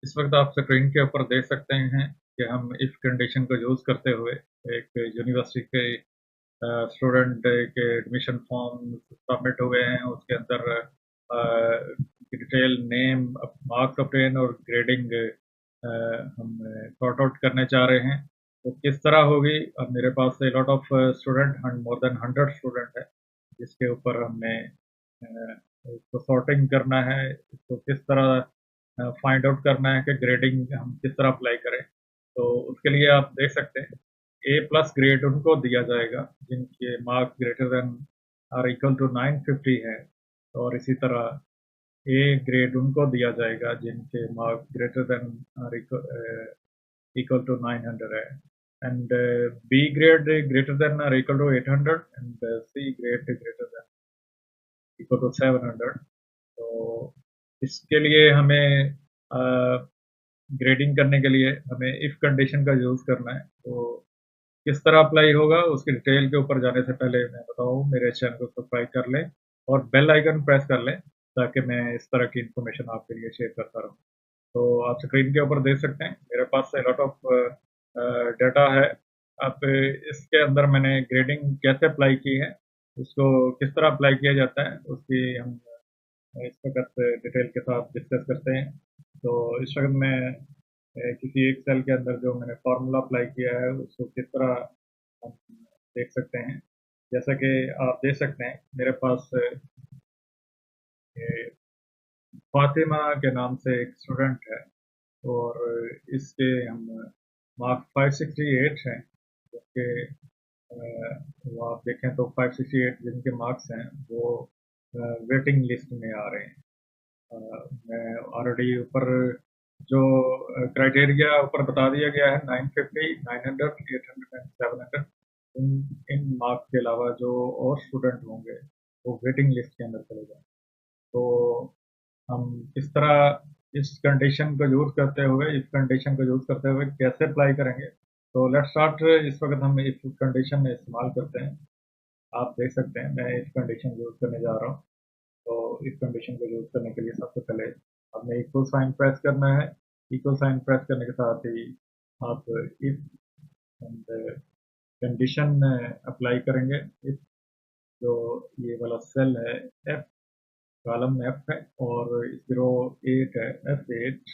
इस वक्त आप स्क्रीन के ऊपर देख सकते हैं कि हम इफ कंडीशन को यूज़ करते हुए एक यूनिवर्सिटी के स्टूडेंट के एडमिशन फॉर्म सबमिट हुए हैं। उसके अंदर डिटेल नेम, मार्क्स ऑब्टेन और ग्रेडिंग हम सॉर्ट आउट करने चाह रहे हैं। तो किस तरह होगी? अब मेरे पास a lot of student, more than 100 student है, जिसके ऊपर हमने इसको सॉर्टिंग करना है। इसको किस तरह फाइंड आउट करना है कि ग्रेडिंग हम किस तरह अप्लाई करें। तो उसके लिए आप देख सकते हैं ए प्लस ग्रेड उनको दिया जाएगा जिनके marks greater than or equal to 950 है, और इसी तरह ए ग्रेड उनको दिया जाएगा जिनके marks greater than or equal to 900 है, and B grade greater than or equal to 800, and C grade greater than equal to 700। तो इसके लिए हमें ग्रेडिंग करने के लिए हमें इफ कंडीशन का यूज़ करना है। तो किस तरह अप्लाई होगा उसकी डिटेल के ऊपर जाने से पहले मैं बताऊँ, मेरे चैनल को सब्सक्राइब कर लें और बेल आइकन प्रेस कर लें, ताकि मैं इस तरह की इन्फॉर्मेशन आपके लिए शेयर करता रहूँ। तो आप स्क्रीन के ऊपर देख सकते हैं मेरे पास a lot of डाटा है। अब इसके अंदर मैंने ग्रेडिंग कैसे अप्लाई की है, उसको किस तरह अप्लाई किया जाता है, उसकी हम इस वक्त डिटेल के साथ डिस्कस करते हैं। तो इस वक्त मैं किसी एक सेल के अंदर जो मैंने फार्मूला अप्लाई किया है उसको किस तरह हम देख सकते हैं। जैसा कि आप देख सकते हैं मेरे पास फातिमा के नाम से एक स्टूडेंट है, और इसके हम मार्क्स 568 हैं, जबकि वो आप देखें तो 568 जिनके मार्क्स हैं वो वेटिंग लिस्ट में आ रहे हैं। मैं ऑलरेडी ऊपर जो क्राइटेरिया ऊपर बता दिया गया है, 950, 900, 800 एंड 700। इन इन मार्क्स के अलावा जो और स्टूडेंट होंगे वो वेटिंग लिस्ट के अंदर चले जाएंगे। तो हम किस तरह इस कंडीशन को यूज़ करते हुए, इस कंडीशन को यूज़ करते हुए कैसे अप्लाई करेंगे? तो लेट्स स्टार्ट। इस वक्त हम इस कंडीशन में इस्तेमाल करते हैं। आप देख सकते हैं मैं इस कंडीशन यूज़ करने जा रहा हूँ। तो इस कंडीशन को यूज़ करने के लिए सबसे पहले हमें इक्वल साइन प्रेस करना है। इक्वल साइन प्रेस करने के साथ ही आप इफ एंड कंडीशन अप्लाई करेंगे। इफ जो ये वाला सेल है एफ, कॉलम एफ है, और 08 है, F8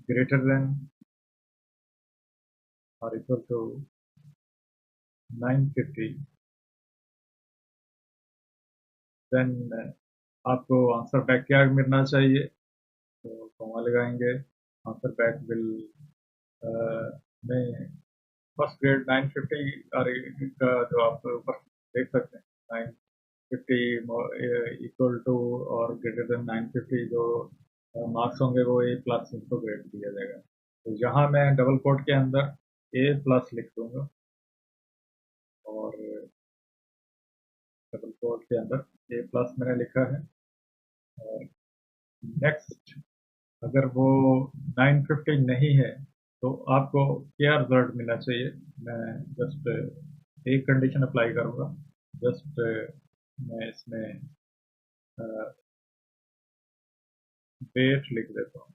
greater than or equal to 950, then आपको आंसर बैक क्या मिलना चाहिए? तो कॉमा लगाएंगे। आंसर बैक विल में फर्स्ट ग्रेड 950 और का जो आप ऊपर देख सकते हैं 950 इक्वल टू और ग्रेटर देन 950 जो मार्क्स होंगे वो ए प्लस इनको ग्रेड दिया जाएगा। तो यहाँ मैं डबल कोट के अंदर ए प्लस लिख दूंगा, और डबल कोट के अंदर ए प्लस मैंने लिखा है। और नेक्स्ट, अगर वो 950 नहीं है तो आपको क्या रिजल्ट मिलना चाहिए? मैं जस्ट एक कंडीशन अप्लाई करूँगा। जस्ट मैं इसमें वेट लिख देता हूँ,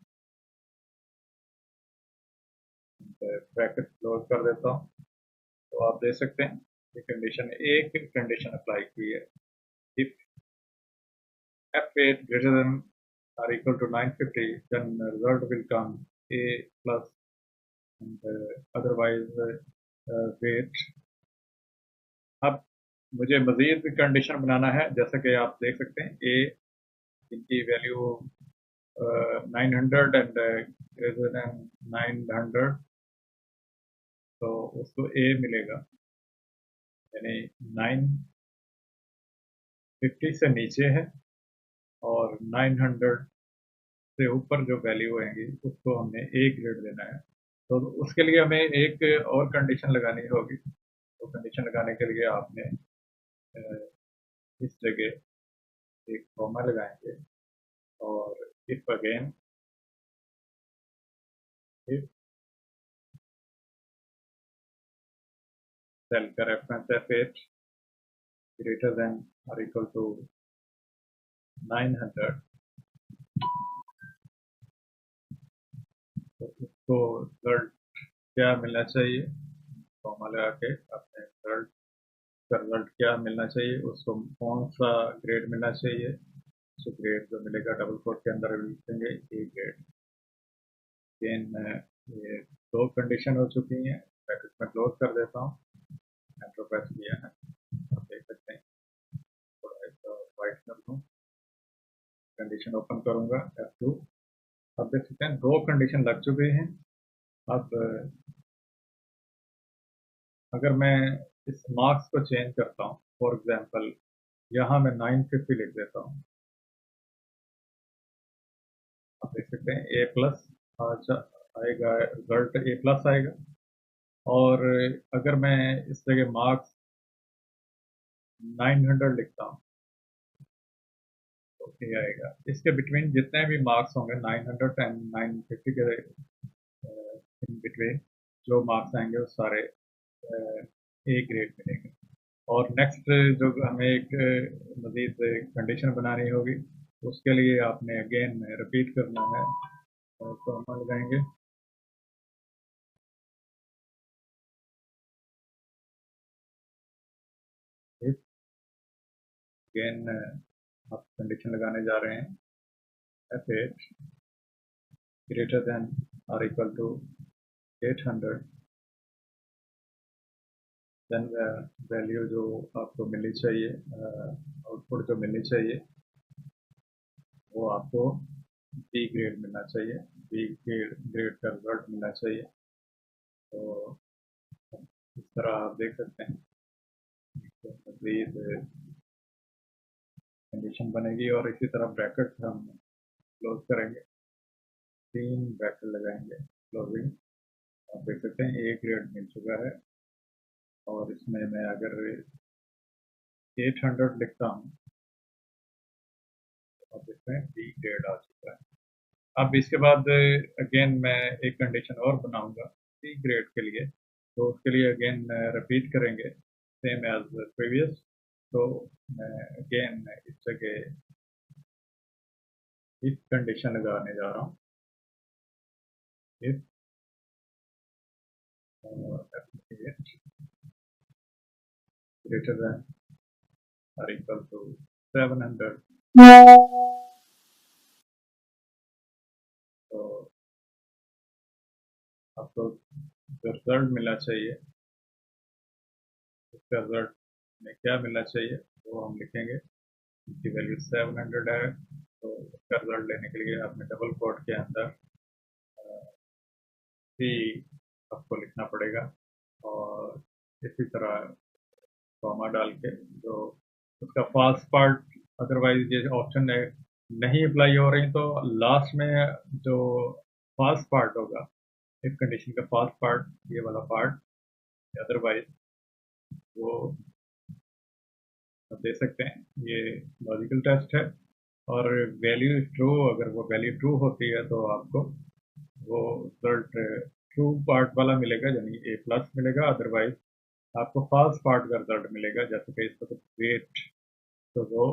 ब्रैकेट क्लोज कर देता हूँ। तो आप देख सकते हैं ये कंडीशन, एक कंडीशन अप्लाई की है। If F8 greater than or equal to 950, then result will come A plus, and otherwise wait। अब मुझे मजीद कंडीशन बनाना है, जैसा कि आप देख सकते हैं ए इनकी वैल्यू 900 एंड ग्रेटर देन 900, तो उसको ए मिलेगा, यानी 950 से नीचे है और 900 से ऊपर जो वैल्यू आएंगी उसको हमने ए ग्रेड देना है। तो उसके लिए हमें एक और कंडीशन लगानी होगी। तो कंडीशन लगाने के लिए आपने इस जगह एक कॉमा लगाएंगे, और इफ अगेन, इफ सेल का रेफरेंस F8 ग्रेटर देन और इक्वल टू 900, तो उसको रिजल्ट क्या मिलना चाहिए, कॉमा लगा के अपने रिजल्ट का रिजल्ट क्या मिलना चाहिए, उसको कौन सा ग्रेड मिलना चाहिए, उसको ग्रेड जो मिलेगा डबल कोट के अंदर लिखेंगे ए ग्रेड। देन ये दो कंडीशन हो चुकी हैं, ब्रैकेट में क्लोज कर देता हूँ, एंटर प्रेस किया है, आप देख सकते हैं। थोड़ा इसका वाइट कर दूँ, कंडीशन ओपन करूंगा F2, आप देख सकते हैं दो कंडीशन लग चुके हैं। अब अगर मैं इस मार्क्स को चेंज करता हूँ, फॉर एग्जांपल यहाँ मैं 950 लिख देता हूँ, आप देख सकते हैं ए प्लस आएगा, रिजल्ट ए प्लस आएगा। और अगर मैं इस जगह मार्क्स 900 लिखता हूँ तो ए आएगा। इसके बिटवीन जितने भी मार्क्स होंगे 900 एंड 950 के इन बिटवीन जो मार्क्स आएंगे वो सारे ए ग्रेड मिलेंगे। और नेक्स्ट जो हमें एक मजीद कंडीशन बनानी होगी, उसके लिए आपने अगेन रिपीट करना है, तो हम लगाएंगे इफ, अगेन आप कंडीशन लगाने जा रहे हैं F8 ग्रेटर देन और इक्वल टू 800, देन वैल्यू जो आपको मिलनी चाहिए, आउटपुट जो मिलनी चाहिए वो आपको बी ग्रेड मिलना चाहिए, बी ग्रेड ग्रेड का रिजल्ट मिलना चाहिए। तो इस तरह आप देख सकते हैं तो मजीद कंडीशन बनेगी, और इसी तरह ब्रैकेट हम क्लोज करेंगे, 3 ब्रैकेट लगाएंगे क्लोजिंग। आप देख सकते हैं ए ग्रेड मिल चुका है, और इसमें मैं अगर 800 लिखता हूँ तो आप देखते हैं बी ग्रेड आ चुका है। अब इसके बाद अगेन मैं एक कंडीशन और बनाऊंगा सी ग्रेड के लिए, तो उसके लिए अगेन रिपीट करेंगे सेम एज प्रीवियस। तो मैं अगेन इस जगह इफ कंडीशन लगाने जा रहा हूँ, इफ ग्रेटर देन और इक्वल टू 700, तो आपको जो रिजल्ट मिलना चाहिए, उसका रिजल्ट में क्या मिलना चाहिए वो हम लिखेंगे। इसकी वैल्यू 700 है, तो उसका रिजल्ट लेने के लिए आपने डबल कोट के अंदर सी आपको लिखना पड़ेगा, और इसी तरह कॉमा डाल के जो उसका फास्ट पार्ट, अदरवाइज ये ऑप्शन है नहीं अप्लाई हो रही, तो लास्ट में जो फास्ट पार्ट होगा इफ कंडीशन का फास्ट पार्ट, ये वाला पार्ट, अदरवाइज वो आप दे सकते हैं। ये लॉजिकल टेस्ट है, और वैल्यू ट्रू, अगर वो वैल्यू ट्रू होती है तो आपको वो रिजल्ट ट्रू पार्ट वाला मिलेगा, यानी ए प्लस मिलेगा। अदरवाइज आपको फॉल्स पार्ट का रिजल्ट मिलेगा, जैसे कि इसको वेट, तो वो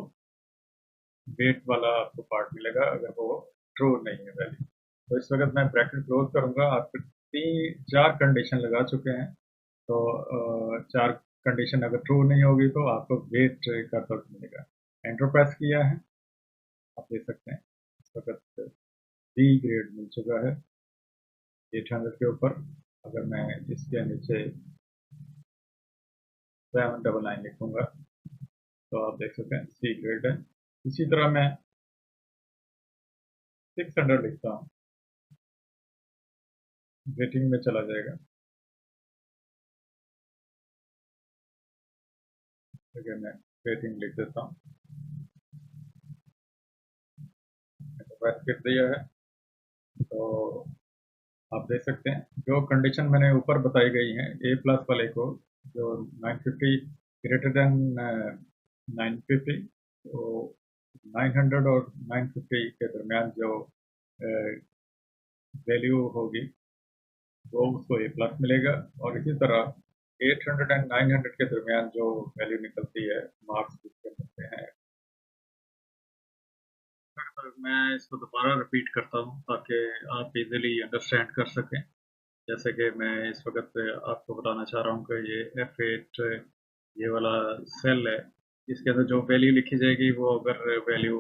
वेट वाला आपको पार्ट मिलेगा अगर वो ट्रू नहीं है वैल्यू। तो इस वक्त मैं ब्रैकेट क्लोज करूंगा, आपके 4 कंडीशन लगा चुके हैं। तो 4 कंडीशन अगर ट्रू नहीं होगी तो आपको वेट का रिजल्ट मिलेगा। एंटर प्रेस किया है, आप देख सकते हैं इस वक्त बी ग्रेड मिल चुका है 800 के ऊपर। अगर मैं इसके नीचे 799 लिखूंगा तो आप देख सकते हैं सी ग्रेड है। इसी तरह मैं 600 लिखता हूँ, रेटिंग में चला जाएगा। अगर मैं रेटिंग लिख देता हूँ, प्रेस कर दिया है, तो आप देख सकते हैं जो कंडीशन मैंने ऊपर बताई गई है ए प्लस वाले को, जो 950 ग्रेटर देन 950, तो 900 और 950 के दरमियान जो वैल्यू होगी वो उसको ए प्लस मिलेगा। और इसी तरह 800 एंड 900 के दरमियान जो वैल्यू निकलती है, मार्क्स जिसके मिलते हैं मैं इसको दोबारा रिपीट करता हूँ ताकि आप इजीली अंडरस्टैंड कर सकें। जैसे कि मैं इस वक्त आपको बताना चाह रहा हूँ कि ये F8 ये वाला सेल है, इसके अंदर जो वैल्यू लिखी जाएगी वो अगर वैल्यू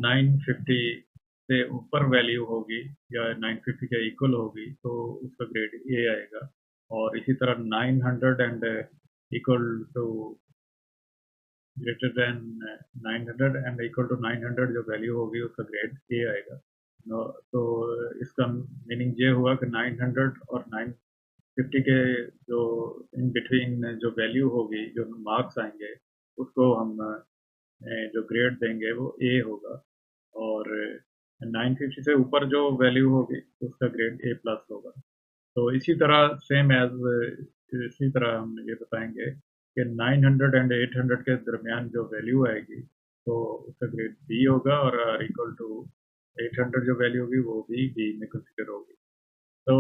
950 से ऊपर वैल्यू होगी या 950 के इक्वल होगी तो उसका ग्रेड ए आएगा। और इसी तरह 900 and equal to greater than 900 and equal to 900 जो वैल्यू होगी उसका ग्रेड ए आएगा। तो इसका मीनिंग ये हुआ कि 900 और 950 के जो इन बिटवीन जो वैल्यू होगी, जो मार्क्स आएंगे, उसको हम जो ग्रेड देंगे वो ए होगा। और 950 से ऊपर जो वैल्यू होगी उसका ग्रेड ए प्लस होगा। तो इसी तरह सेम एज इसी तरह हम ये बताएंगे कि 900 एंड 800 के दरमियान जो वैल्यू आएगी तो उसका ग्रेड बी होगा, और इक्वल टू 800 जो वैल्यू होगी वो भी बी में कंसिडर होगी। तो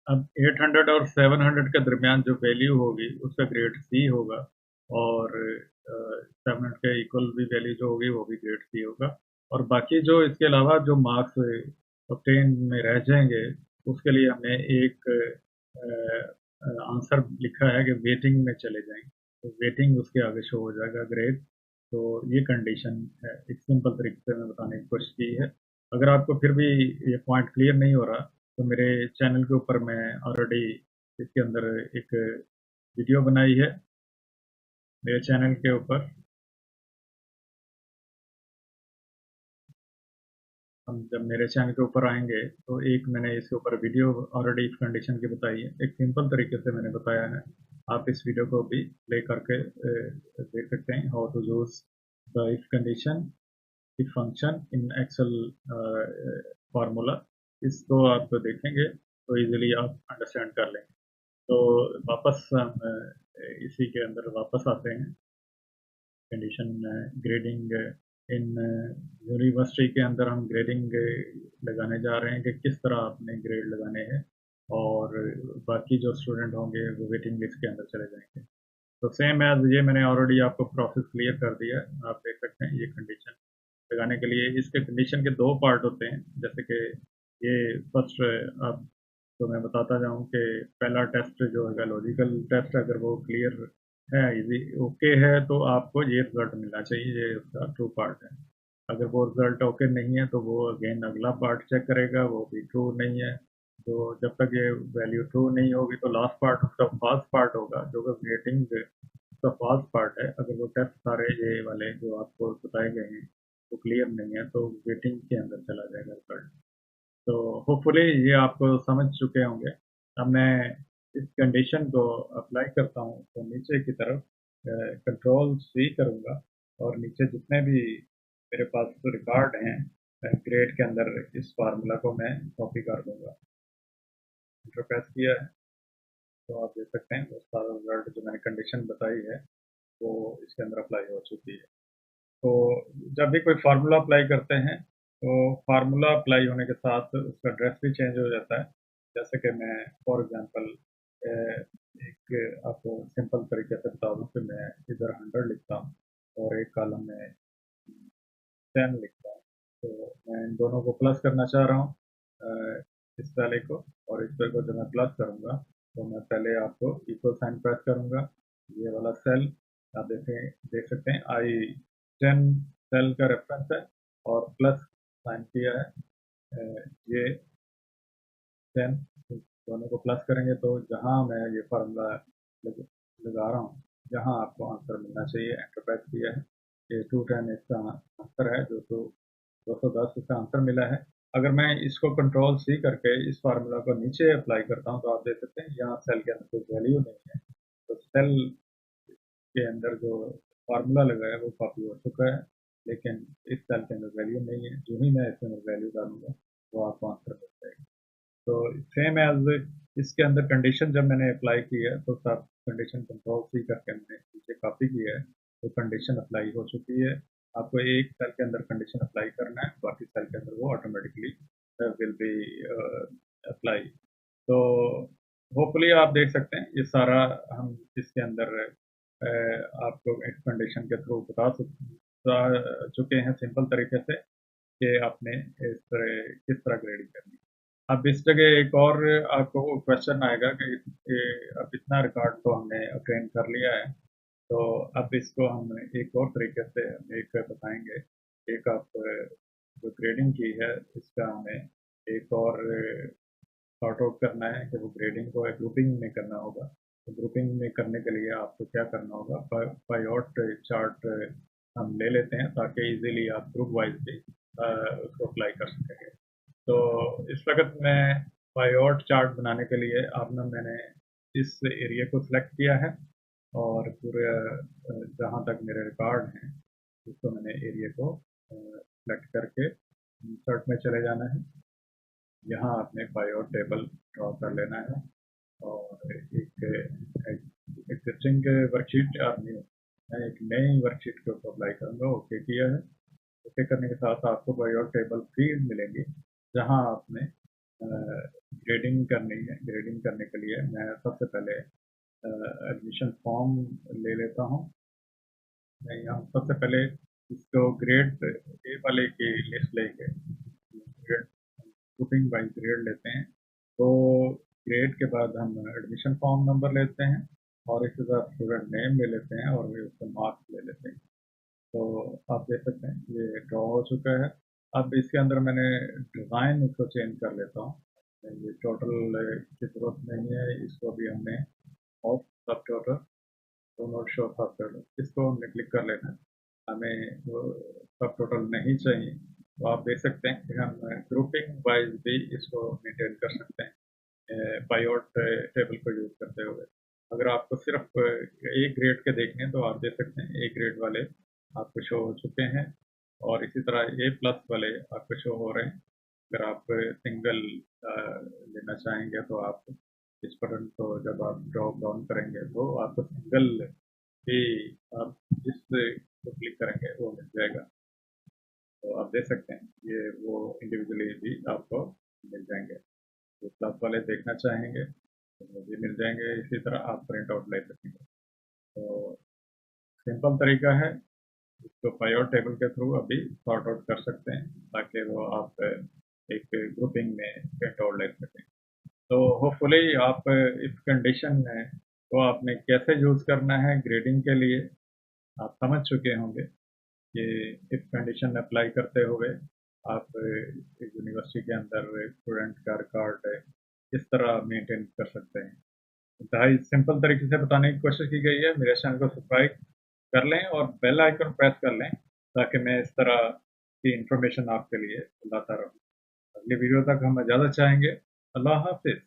अब 800 और 700 के दरमियान जो वैल्यू होगी उसका ग्रेड सी होगा, और 700 के इक्वल भी वैल्यू जो होगी वो भी ग्रेड सी होगा। और बाकी जो इसके अलावा जो मार्क्स ऑब्टेन में रह जाएंगे उसके लिए हमने एक आंसर लिखा है कि वेटिंग में चले जाएंगे, तो वेटिंग उसके आगे शो हो जाएगा ग्रेड। तो ये कंडीशन है, एक सिंपल तरीके से मैं बताने की कोशिश की है। अगर आपको फिर भी ये पॉइंट क्लियर नहीं हो रहा तो मेरे चैनल के ऊपर मैं ऑलरेडी इसके अंदर एक वीडियो बनाई है मेरे चैनल के ऊपर। हम जब मेरे चैनल के ऊपर आएंगे तो एक मैंने इसके ऊपर वीडियो ऑलरेडी इस कंडीशन की बताई है, एक सिंपल तरीके से मैंने बताया है। आप इस वीडियो को भी प्ले करके देख सकते हैं, how to use the if condition if function in Excel formula. इसको आप देखेंगे तो इजीली आप अंडरस्टैंड कर लेंगे। तो वापस हम इसी के अंदर वापस आते हैं। कंडीशन ग्रेडिंग इन यूनिवर्सिटी के अंदर हम ग्रेडिंग लगाने जा रहे हैं कि किस तरह आपने ग्रेड लगाने हैं, और बाकी जो स्टूडेंट होंगे वो वेटिंग लिस्ट के अंदर चले जाएंगे। तो सेम एज ये मैंने ऑलरेडी आपको प्रोसेस क्लियर कर दिया है, आप देख सकते हैं। ये कंडीशन लगाने के लिए इसके कंडीशन के दो पार्ट होते हैं। जैसे कि ये फर्स्ट आप तो मैं बताता जाऊं कि पहला टेस्ट जो है लॉजिकल टेस्ट, अगर वो क्लियर है, इजी ओके है, तो आपको ये रिजल्ट मिलना चाहिए, ये उसका ट्रू पार्ट है। अगर वो रिजल्ट ओके नहीं है तो वो अगेन अगला पार्ट चेक करेगा, वो भी ट्रू नहीं है। तो जब तक ये वैल्यू ट्रू नहीं होगी तो लास्ट पार्ट उसका फॉल्स पार्ट होगा, जो कि रेटिंग उसका फॉल्स पार्ट है। अगर वो टेस्ट सारे ये वाले जो आपको बताए गए हैं वो क्लियर नहीं है तो वेटिंग के अंदर चला जाएगा रिजल्ट। तो होपफुली ये आप समझ चुके होंगे। अब मैं इस कंडीशन को अप्लाई करता हूँ तो नीचे की तरफ कंट्रोल सी करूँगा, और नीचे जितने भी मेरे पास रिकॉर्ड हैं ग्रेड के अंदर इस फार्मूला को मैं कॉपी कर दूंगा। इंटर प्रेस किया है तो आप देख सकते हैं वो सारा रिजल्ट जो मैंने कंडीशन बताई है वो इसके अंदर अप्लाई हो चुकी है। तो जब भी कोई फार्मूला अप्लाई करते हैं तो फार्मूला अप्लाई होने के साथ उसका एड्रेस भी चेंज हो जाता है। जैसे कि मैं फॉर एग्जांपल एक आपको सिंपल तरीके से बता दूं कि मैं इधर 100 लिखता हूँ और एक कॉलम में 10 लिखता हूँ। तो मैं इन दोनों को प्लस करना चाह रहा हूँ, इस वाले को और इस वाले को जब मैं प्लस करूँगा तो मैं पहले आपको इक्वल साइन प्रेस करूँगा। ये वाला सेल आप देख सकते हैं I10 सेल का रेफरेंस है और प्लस साइन किया है। ये 10 दोनों को प्लस करेंगे तो जहाँ मैं ये फार्मूला लगा रहा हूँ जहाँ आपको आंसर मिलना चाहिए, एंटर प्रेस किया है। ये 210 इसका आंसर है, जो तो 210 इसका आंसर मिला है। अगर मैं इसको कंट्रोल सी करके इस फार्मूला को नीचे अप्लाई करता हूँ तो आप देख सकते हैं यहाँ सेल के अंदर कोई वैल्यू नहीं है। तो सेल के अंदर जो फार्मूला लगा है वो कॉपी हो चुका है, लेकिन इस सेल के अंदर वैल्यू नहीं है। जो ही मैं इसके अंदर वैल्यू डालूंगा वो आपको आंसर मिल जाएगा। तो सेम एज इसके अंदर कंडीशन जब मैंने अप्लाई की है तो सब कंडीशन कंट्रोल सी करके मैंने नीचे कॉपी किया है, तो कंडीशन अप्लाई हो चुकी है। आपको एक सेल के अंदर कंडीशन अप्लाई करना है, बाकी सेल के अंदर वो ऑटोमेटिकली विल बी अप्लाई। तो होपफुली आप देख सकते हैं ये सारा हम इसके अंदर आपको एक कंडीशन के थ्रू बता सकते हैं चुके हैं सिंपल तरीके से कि आपने इस तरह किस तरह ग्रेडिंग करनी है। अब इस जगह एक और आपको क्वेश्चन आएगा कि अब इतना रिकॉर्ड तो हमने अटेन कर लिया है, तो अब इसको हम एक और तरीके से हम एक बताएंगे। एक आप जो ग्रेडिंग की है इसका हमें एक और सॉर्ट आउट करना है कि वो ग्रेडिंग को एक ग्रुपिंग में करना होगा। तो ग्रुपिंग में करने के लिए आपको क्या करना होगा, पायोट चार्ट हम ले लेते हैं ताकि इजीली आप ग्रुप वाइज भी उसको अप्लाई कर सकेंगे। तो इस वक्त मैं पायोट चार्ट बनाने के लिए आपने मैंने इस एरिया को सिलेक्ट किया है और पूरे जहाँ तक मेरे रिकॉर्ड हैं उसको मैंने एरिया को सिलेक्ट करके इंसर्ट में चले जाना है। यहाँ आपने पायोट टेबल ड्रॉ कर लेना है और एक एग्जिस्टिंग वर्कशीट और न्यू, मैं एक नई वर्कशीट के ऊपर अप्लाई करूँगा। ओके किया है। ओके करने के साथ आपको पायोट टेबल फील्ड मिलेंगी जहाँ आपने ग्रेडिंग करनी है। ग्रेडिंग करने के लिए मैं सबसे पहले एडमिशन फॉर्म ले लेता हूँ। मैं यहाँ सबसे पहले इसको ग्रेड ए वाले की लिस्ट लेके ग्रेड ग्रुपिंग बाई ग्रेड लेते हैं। तो ग्रेड के बाद हम एडमिशन फॉर्म नंबर लेते हैं और इसके साथ स्टूडेंट नेम ले लेते हैं और फिर उसके मार्क्स ले लेते हैं। तो आप देख सकते हैं ये ड्रॉ हो चुका है। अब इसके अंदर मैंने डिज़ाइन इसको चेंज कर लेता हूँ। ये टोटल की जरूरत नहीं है, इसको भी हमने ऑफ सब टोटल डू नॉट शो सब टोटल इसको हमने क्लिक कर लेना है। हमें वो सब टोटल नहीं चाहिए। तो आप देख सकते हैं कि हम ग्रुपिंग वाइज भी इसको मेंटेन कर सकते हैं पायोट टेबल को यूज़ करते हुए। अगर आपको सिर्फ ए ग्रेड के देखने हैं तो आप देख सकते हैं ए ग्रेड वाले आपको शो हो चुके हैं और इसी तरह ए प्लस वाले आपको शो हो रहे हैं। अगर आप सिंगल लेना चाहेंगे तो आप इस बटन को जब आप ड्रॉप डाउन करेंगे तो आपको सिंगल भी आप जिस को क्लिक करेंगे वो मिल जाएगा। तो आप देख सकते हैं ये वो इंडिविजुअली भी आपको मिल जाएंगे। तो प्लस वाले देखना चाहेंगे तो वो भी मिल जाएंगे। इसी तरह आप प्रिंट आउट ले सकेंगे। तो सिंपल तरीका है, इसको पायोट टेबल के थ्रू अभी सॉर्ट आउट कर सकते हैं ताकि वो आप एक ग्रुपिंग में प्रिंट आउट ले सकें। तो होपफुली आप इस कंडीशन में तो आपने कैसे यूज़ करना है ग्रेडिंग के लिए आप समझ चुके होंगे कि इस कंडीशन अप्लाई करते हुए आप यूनिवर्सिटी के अंदर स्टूडेंट का रिकॉर्ड किस तरह मेंटेन कर सकते हैं। इंतहाई सिंपल तरीके से बताने की कोशिश की गई है। मेरे चैनल को सब्सक्राइब कर लें और बेल आइकन प्रेस कर लें ताकि मैं इस तरह की इंफॉर्मेशन आपके लिए लाता रहूँ। अगली वीडियो तक हम इजाज़त चाहेंगे। अल्लाह हाफिज़।